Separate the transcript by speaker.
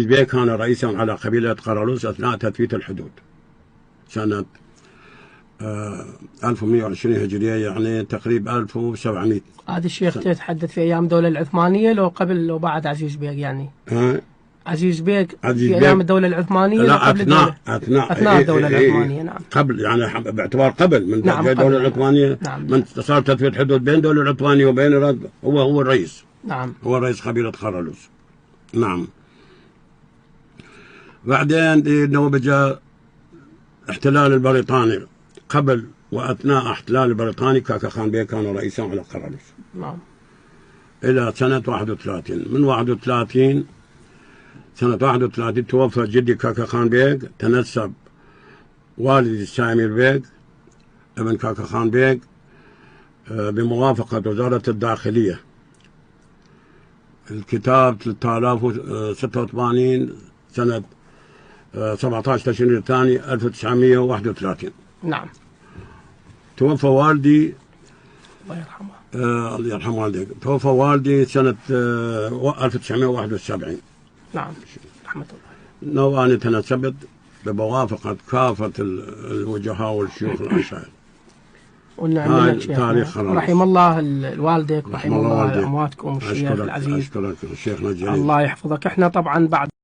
Speaker 1: بيه كان رئيسا على قبيلة قرالوس أثناء تثبيت الحدود سنة 1120 هجرية، يعني تقريبا 1700.
Speaker 2: هذا الشيخ تتحدث في أيام الدولة العثمانية لو قبل لو بعد عزيز بيق يعني؟ عزيز بيق في أيام الدولة العثمانية
Speaker 1: لا،
Speaker 2: لو قبل أثناء الدولة العثمانية. نعم،
Speaker 1: قبل، يعني باعتبار قبل من الدولة العثمانية.
Speaker 2: نعم.
Speaker 1: من صار تثبيت حدود بين الدولة العثمانية وبين هو الرئيس.
Speaker 2: نعم،
Speaker 1: هو رئيس قبيلة قرالوس. نعم. بعدين نوبة احتلال البريطاني. قبل وأثناء احتلال البريطاني كاكا خان بيه كان رئيسا على قرالوس.
Speaker 2: نعم.
Speaker 1: إلى سنة 31. من 31 سنة 31 توفى جدي كاكا خان بيق. تنسب والدي سامير بيق ابن كاكا خان بيق بموافقة وزارة الداخلية. الكتاب 3086 سنة 17 تشرين الثاني 1931.
Speaker 2: نعم.
Speaker 1: توفى والدي
Speaker 2: الله يرحمه.
Speaker 1: الله يرحم والديك. توفى والدي سنة 1971.
Speaker 2: نعم، رحمة الله.
Speaker 1: نوعا تنسبت بموافقة كافة الوجهاء والشيوخ العشائر.
Speaker 2: هاي تاريخ رحم الله والدك، رحم الله أمواتكم الشيخ العزيز.
Speaker 1: أشكرك الشيخ نجيب.
Speaker 2: الله يحفظك. احنا طبعا بعد